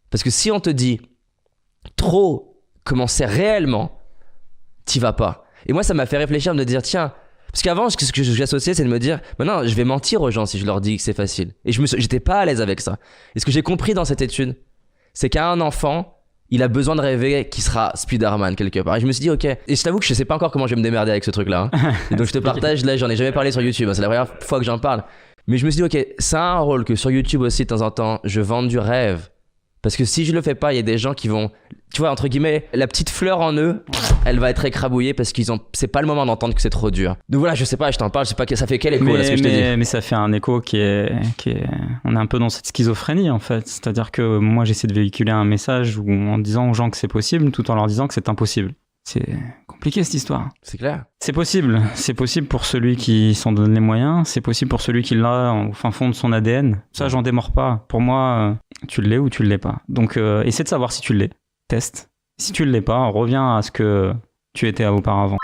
Parce que si on te dit trop comment c'est réellement, t'y vas pas. Et moi, ça m'a fait réfléchir, de me dire, tiens, parce qu'avant, ce que j'associais, c'est de me dire, maintenant, je vais mentir aux gens si je leur dis que c'est facile. Et j'étais pas à l'aise avec ça. Et ce que j'ai compris dans cette étude, c'est qu'un enfant, il a besoin de rêver qu'il sera Spider-Man quelque part. Et je me suis dit, ok. Et je t'avoue que je sais pas encore comment je vais me démerder avec ce truc-là. Hein. Et donc je te partage, là, j'en ai jamais parlé sur YouTube. Hein. C'est la première fois que j'en parle. Mais je me suis dit, ok, ça a un rôle que sur YouTube aussi, de temps en temps, je vende du rêve. Parce que si je le fais pas, il y a des gens qui vont, tu vois, entre guillemets, la petite fleur en eux, elle va être écrabouillée parce c'est pas le moment d'entendre que c'est trop dur. Donc voilà, je sais pas, je t'en parle, je sais pas, ça fait quel écho là, ce que je te dis. Mais ça fait un écho qui est, on est un peu dans cette schizophrénie en fait. C'est-à-dire que moi j'essaie de véhiculer un message en disant aux gens que c'est possible tout en leur disant que c'est impossible. C'est compliqué cette histoire. C'est clair. C'est possible pour celui qui s'en donne les moyens, c'est possible pour celui qui l'a au fin fond de son ADN. Ça, j'en démords pas. Pour moi, tu l'es ou tu l'es pas. Donc, essaie de savoir si tu l'es. Teste. Si tu l'es pas, reviens à ce que tu étais auparavant.